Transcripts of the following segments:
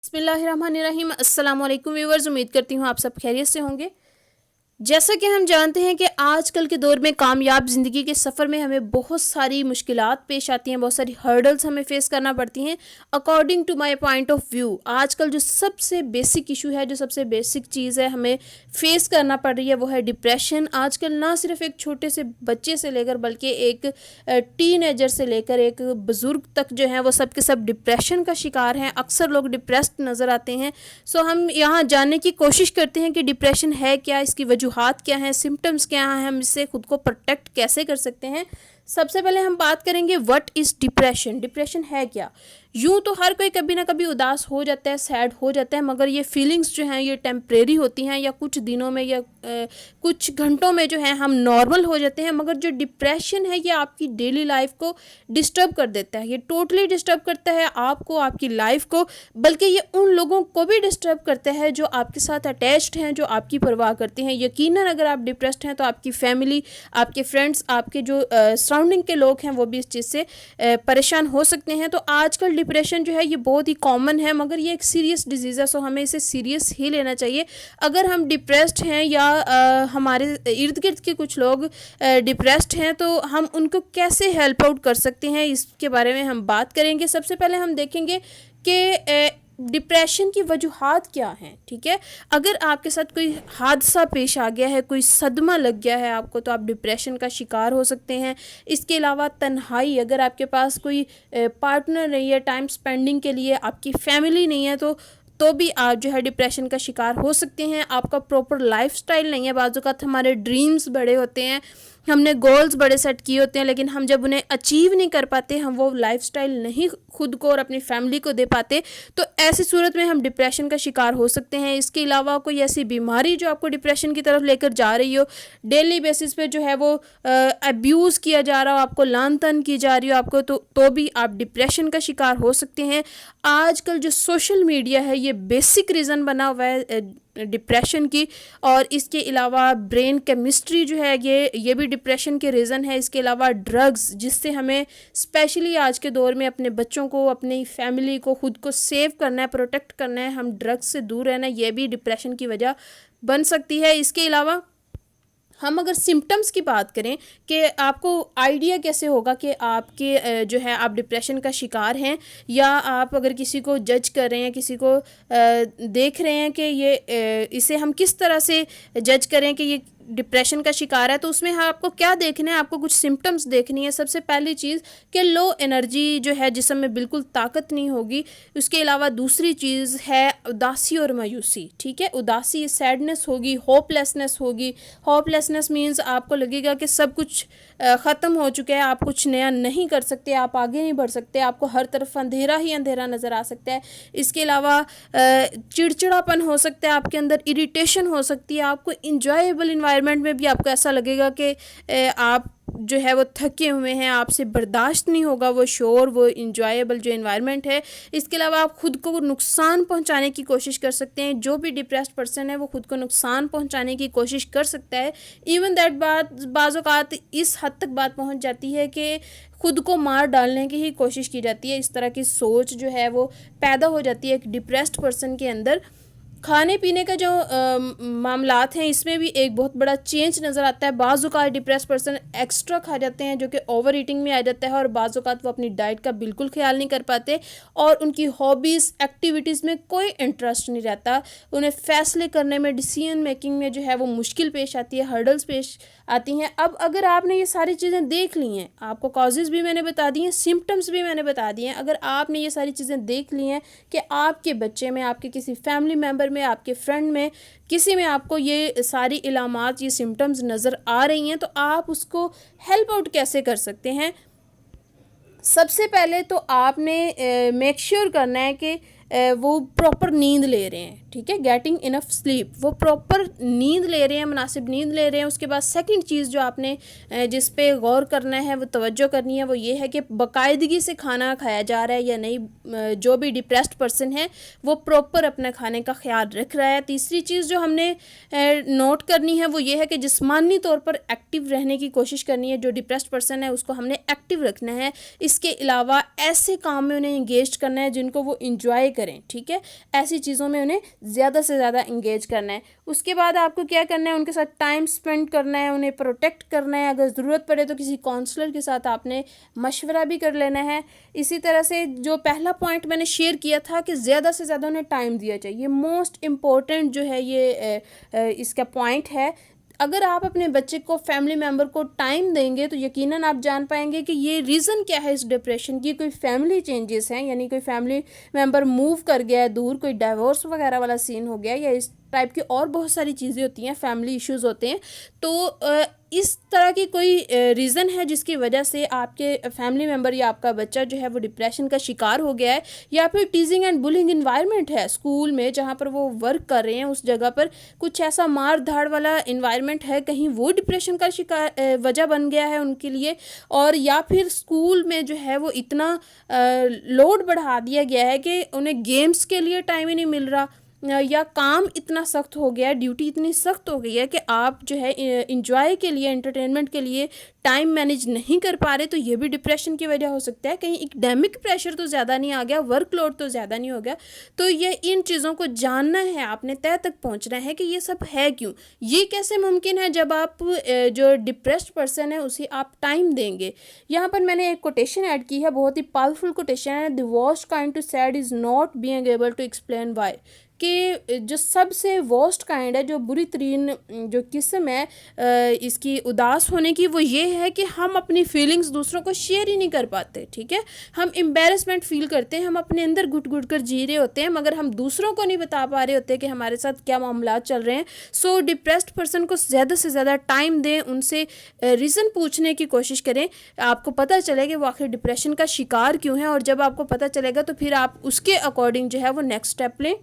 बिस्मिल्लाहिर्रहमानिर्रहीम। अस्सलाम वालेकुम व्यूअर्स, उम्मीद करती हूँ आप सब खैरियत से होंगे। जैसा कि हम जानते हैं कि आजकल के दौर में कामयाब ज़िंदगी के सफ़र में हमें बहुत सारी मुश्किलात पेश आती हैं, बहुत सारी हर्डल्स हमें फेस करना पड़ती हैं। According to my point of view आजकल जो सबसे बेसिक इशू है, जो सबसे बेसिक चीज़ है हमें फेस करना पड़ रही है, वो है डिप्रेशन। आजकल ना सिर्फ एक छोटे से बच्चे से लेकर बल्कि एक टीनेजर से लेकर एक बुज़ुर्ग तक जो है वो सब के सब डिप्रेशन का शिकार हैं। अक्सर लोग डिप्रेस्ड नज़र आते हैं। सो हम यहाँ जानने की कोशिश करते हैं कि डिप्रेशन है क्या, इसकी वजूहात क्या हैं, सिम्टम्स क्या हैं, हम इससे खुद को प्रोटेक्ट कैसे कर सकते हैं। सबसे पहले हम बात करेंगे व्हाट इज़ डिप्रेशन। डिप्रेशन है क्या। यूँ तो हर कोई कभी ना कभी उदास हो जाता है, सैड हो जाता है, मगर ये फीलिंग्स जो हैं ये टेम्परेरी होती हैं, या कुछ दिनों में या कुछ घंटों में जो है हम नॉर्मल हो जाते हैं। मगर जो डिप्रेशन है ये आपकी डेली लाइफ को डिस्टर्ब कर देता है, ये टोटली डिस्टर्ब करता है आपको, आपकी लाइफ को, बल्कि ये उन लोगों को भी डिस्टर्ब करता है जो आपके साथ अटैच्ड हैं, जो आपकी परवाह करते हैं। यकीनन अगर आप डिप्रेस्ड हैं तो आपकी फैमिली, आपके फ्रेंड्स, आपके जो सराउंडिंग के लोग हैं वो भी इस चीज़ से परेशान हो सकते हैं। तो आजकल डिप्रेशन जो है ये बहुत ही कॉमन है, मगर ये एक सीरियस डिजीज़ है, सो हमें इसे सीरियस ही लेना चाहिए। अगर हम डिप्रेस्ड हैं या हमारे इर्द गिर्द के कुछ लोग डिप्रेस्ड हैं तो हम उनको कैसे हेल्प आउट कर सकते हैं, इसके बारे में हम बात करेंगे। सबसे पहले हम देखेंगे कि डिप्रेशन की वजूहात क्या हैं। ठीक है, अगर आपके साथ कोई हादसा पेश आ गया है, कोई सदमा लग गया है आपको, तो आप डिप्रेशन का शिकार हो सकते हैं। इसके अलावा तन्हाई, अगर आपके पास कोई पार्टनर नहीं है टाइम स्पेंडिंग के लिए, आपकी फैमिली नहीं है, तो भी आप जो है डिप्रेशन का शिकार हो सकते हैं। आपका प्रॉपर लाइफस्टाइल नहीं है, बाज़ औक़ात हमारे ड्रीम्स बड़े होते हैं, हमने गोल्स बड़े सेट किए होते हैं, लेकिन हम जब उन्हें अचीव नहीं कर पाते, हम वो लाइफस्टाइल नहीं खुद को और अपनी फैमिली को दे पाते, तो ऐसी सूरत में हम डिप्रेशन का शिकार हो सकते हैं। इसके अलावा कोई ऐसी बीमारी जो आपको डिप्रेशन की तरफ लेकर जा रही हो, डेली बेसिस पे जो है वो अब्यूज़ किया जा रहा हो, आपको लान तान की जा रही हो आपको, तो भी आप डिप्रेशन का शिकार हो सकते हैं। आजकल जो सोशल मीडिया है ये बेसिक रीज़न बना हुआ है डिप्रेशन की, और इसके अलावा ब्रेन केमिस्ट्री जो है ये भी डिप्रेशन के रीज़न है। इसके अलावा ड्रग्स, जिससे हमें स्पेशली आज के दौर में अपने बच्चों को, अपनी फैमिली को, खुद को सेव करना है, प्रोटेक्ट करना है, हम ड्रग्स से दूर रहना है, ये भी डिप्रेशन की वजह बन सकती है। इसके अलावा हम अगर सिम्टम्स की बात करें कि आपको आइडिया कैसे होगा कि आपके जो है आप डिप्रेशन का शिकार हैं, या आप अगर किसी को जज कर रहे हैं, किसी को देख रहे हैं कि ये इसे हम किस तरह से जज करें कि ये डिप्रेशन का शिकार है, तो उसमें आपको क्या देखना है, आपको कुछ सिम्टम्स देखनी है। सबसे पहली चीज़ कि लो एनर्जी जो है, जिस्म में बिल्कुल ताकत नहीं होगी। उसके अलावा दूसरी चीज़ है उदासी और मायूसी। ठीक है, उदासी, सैडनेस होगी, होपलेसनेस होगी। होपलेसनेस मीन्स आपको लगेगा कि सब कुछ ख़त्म हो चुका है, आप कुछ नया नहीं कर सकते, आप आगे नहीं बढ़ सकते, आपको हर तरफ अंधेरा ही अंधेरा नज़र आ सकता है। इसके अलावा चिड़चिड़ापन हो सकता है आपके अंदर, इरिटेशन हो सकती है, आपको इंजॉयबल इन्वायरमेंट में भी आपको ऐसा लगेगा कि आप जो है वो थके हुए हैं, आपसे बर्दाश्त नहीं होगा वो शोर, वो इंजॉयबल जो इन्वायरमेंट है। इसके अलावा आप खुद को नुकसान पहुंचाने की कोशिश कर सकते हैं। जो भी डिप्रेस्ड पर्सन है वो खुद को नुकसान पहुंचाने की कोशिश कर सकता है। इवन दैट बाज़ औक़ात इस हद तक बात पहुंच जाती है कि खुद को मार डालने की ही कोशिश की जाती है। इस तरह की सोच जो है वो पैदा हो जाती है एक डिप्रेस्ड पर्सन के अंदर। खाने पीने का जो मामलात हैं, इसमें भी एक बहुत बड़ा चेंज नज़र आता है। बाज़ औक़ात डिप्रेस पर्सन एक्स्ट्रा खा जाते हैं, जो कि ओवर ईटिंग में आ जाता है, और बाज़ औक़ात वो अपनी डाइट का बिल्कुल ख्याल नहीं कर पाते, और उनकी हॉबीज़, एक्टिविटीज़ में कोई इंटरेस्ट नहीं रहता। उन्हें फ़ैसले करने में, डिसीजन मेकिंग में जो है वो मुश्किल पेश आती है, हर्डल्स पेश आती हैं। अब अगर आपने ये सारी चीज़ें देख ली हैं, आपको कॉजेज़ भी मैंने बता दी हैं, सिम्टम्स भी मैंने बता दिए हैं, अगर आपने ये सारी चीज़ें देख ली हैं कि आपके बच्चे में, आपके किसी फैमिली मेम्बर में, आपके फ्रेंड में, किसी में आपको ये सारी इलामात, ये सिम्टम्स नज़र आ रही हैं, तो आप उसको हेल्प आउट कैसे कर सकते हैं। सबसे पहले तो आपने मेक श्योर करना है कि वो प्रॉपर नींद ले रहे हैं। ठीक है, गेटिंग इनफ स्लीप, वो प्रॉपर नींद ले रहे हैं, मुनासिब नींद ले रहे हैं। उसके बाद सेकंड चीज़ जो आपने जिस पे गौर करना है, वो तवज्जो करनी है, वो ये है कि बाकायदगी से खाना खाया जा रहा है या नहीं। जो भी डिप्रेस्ड पर्सन है वो प्रॉपर अपने खाने का ख्याल रख रहा है। तीसरी चीज़ जो हमने नोट करनी है वो ये है कि जिस्मानी तौर पर एक्टिव रहने की कोशिश करनी है। जो डिप्रेस्ड पर्सन है उसको हमने एक्टिव रखना है। इसके अलावा ऐसे काम में उन्हें इंगेज करना है जिनको वो इंजॉय करें, ठीक है। ऐसी चीज़ों में उन्हें ज़्यादा से ज़्यादा इंगेज करना है। उसके बाद आपको क्या करना है, उनके साथ टाइम स्पेंड करना है, उन्हें प्रोटेक्ट करना है। अगर ज़रूरत पड़े तो किसी काउंसलर के साथ आपने मशवरा भी कर लेना है। इसी तरह से जो पहला पॉइंट मैंने शेयर किया था कि ज़्यादा से ज़्यादा उन्हें टाइम दिया चाहिए, मोस्ट इम्पॉर्टेंट जो है ये इसका पॉइंट है। अगर आप अपने बच्चे को, फैमिली मेम्बर को टाइम देंगे तो यकीनन आप जान पाएंगे कि ये रीज़न क्या है इस डिप्रेशन की। कोई फैमिली चेंजेस हैं, यानी कोई फैमिली मेम्बर मूव कर गया है दूर, कोई डाइवोर्स वगैरह वाला सीन हो गया, या इस टाइप की और बहुत सारी चीज़ें होती हैं, फैमिली इश्यूज़ होते हैं। तो इस तरह की कोई रीज़न है जिसकी वजह से आपके फैमिली मेम्बर या आपका बच्चा जो है वो डिप्रेशन का शिकार हो गया है, या फिर टीजिंग एंड बुलिंग इन्वायरमेंट है स्कूल में जहाँ पर वो वर्क कर रहे हैं, उस जगह पर कुछ ऐसा मार धाड़ वाला इन्वायरमेंट है, कहीं वो डिप्रेशन का शिकार वजह बन गया है उनके लिए। और या फिर स्कूल में जो है वो इतना लोड बढ़ा दिया गया है कि उन्हें गेम्स के लिए टाइम ही नहीं मिल रहा, या काम इतना सख्त हो गया है, ड्यूटी इतनी सख्त हो गई है कि आप जो है इंजॉय के लिए, एंटरटेनमेंट के लिए टाइम मैनेज नहीं कर पा रहे। तो ये भी डिप्रेशन की वजह हो सकता है। कहीं एकेडमिक प्रेशर तो ज़्यादा नहीं आ गया, वर्कलोड तो ज़्यादा नहीं हो गया। तो ये इन चीज़ों को जानना है, आपने तय तक पहुंचना है कि ये सब है क्यों, ये कैसे मुमकिन है जब आप जो डिप्रेस्ड पर्सन है उसे आप टाइम देंगे। यहाँ पर मैंने एक कोटेशन ऐड की है, बहुत ही पावरफुल कोटेशन है। The worst kind to sad is not being able to explain why, कि जो सबसे वर्स्ट काइंड है, जो बुरी तरीन जो किस्म है इसकी उदास होने की, वो ये है कि हम अपनी फीलिंग्स दूसरों को शेयर ही नहीं कर पाते, ठीक है। हम एम्बेरसमेंट फील करते हैं, हम अपने अंदर घुट घुट कर जी रहे होते हैं, मगर हम दूसरों को नहीं बता पा रहे होते कि हमारे साथ क्या मामला चल रहे हैं। सो डिप्रेस्ड पर्सन को ज़्यादा से ज़्यादा टाइम दें, उनसे रीज़न पूछने की कोशिश करें, आपको पता चले कि वो आखिर डिप्रेशन का शिकार क्यों है। और जब आपको पता चलेगा तो फिर आप उसके अकॉर्डिंग जो है वो नेक्स्ट स्टेप लें,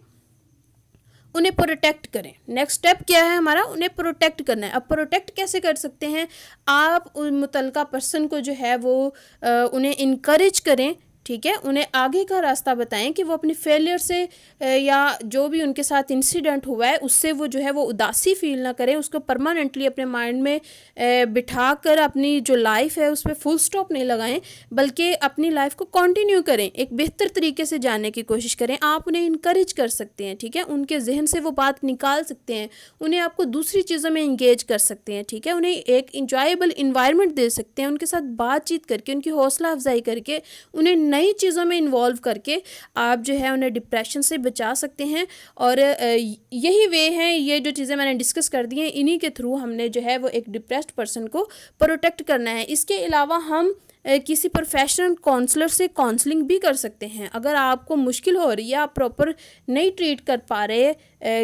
उन्हें प्रोटेक्ट करें। नेक्स्ट स्टेप क्या है हमारा, उन्हें प्रोटेक्ट करना है। अब प्रोटेक्ट कैसे कर सकते हैं, आप उन मुतलका पर्सन को जो है वो उन्हें इनकरेज करें, ठीक है। उन्हें आगे का रास्ता बताएं कि वो अपनी फेलियर से या जो भी उनके साथ इंसिडेंट हुआ है उससे वो जो है वो उदासी फील ना करें, उसको परमानेंटली अपने माइंड में बिठा कर अपनी जो लाइफ है उस पर फुल स्टॉप नहीं लगाएं, बल्कि अपनी लाइफ को कंटिन्यू करें, एक बेहतर तरीके से जानने की कोशिश करें। आप उन्हें इनकरेज कर सकते हैं, ठीक है, उनके जहन से वो बात निकाल सकते हैं, उन्हें आपको दूसरी चीज़ों में इंगेज कर सकते हैं, ठीक है। उन्हें एक इंजॉयबल इन्वायरमेंट दे सकते हैं, उनके साथ बातचीत करके, उनकी हौसला अफजाई करके, उन्हें नई चीज़ों में इन्वॉल्व करके आप जो है उन्हें डिप्रेशन से बचा सकते हैं। और यही वे हैं, ये जो चीज़ें मैंने डिस्कस कर दी हैं, इन्हीं के थ्रू हमने जो है वो एक डिप्रेस्ड पर्सन को प्रोटेक्ट करना है। इसके अलावा हम किसी प्रोफेशनल काउंसलर से काउंसलिंग भी कर सकते हैं। अगर आपको मुश्किल हो रही है, आप प्रॉपर नहीं ट्रीट कर पा रहे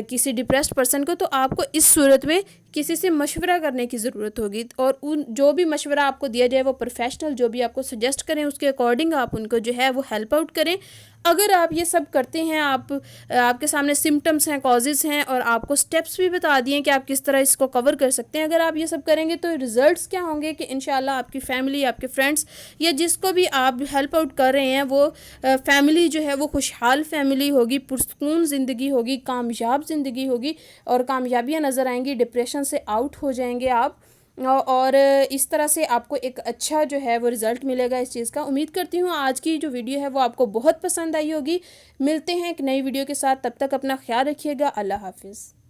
किसी डिप्रेस्ड पर्सन को, तो आपको इस सूरत में किसी से मशवरा करने की ज़रूरत होगी। और उन जो भी मशवरा आपको दिया जाए वो प्रोफेशनल जो भी आपको सजेस्ट करें उसके अकॉर्डिंग आप उनको जो है वो हेल्प आउट करें। अगर आप ये सब करते हैं, आपके सामने सिम्टम्स हैं, कॉजेज़ हैं, और आपको स्टेप्स भी बता दिए कि आप किस तरह इसको कवर कर सकते हैं, अगर आप ये सब करेंगे तो रिज़ल्ट्स क्या होंगे कि इंशाल्लाह आपकी फैमिली, आपके फ्रेंड्स या जिसको भी आप हेल्प आउट कर रहे हैं वो फैमिली जो है वो खुशहाल फैमिली होगी, पुरसकून ज़िंदगी होगी, कामयाब ज़िंदगी होगी, और कामयाबियाँ नज़र आएंगी, डिप्रेशन से आउट हो जाएंगे आप, और इस तरह से आपको एक अच्छा जो है वो रिज़ल्ट मिलेगा इस चीज़ का। उम्मीद करती हूँ आज की जो वीडियो है वो आपको बहुत पसंद आई होगी। मिलते हैं एक नई वीडियो के साथ, तब तक अपना ख्याल रखिएगा। अल्लाह हाफिज़।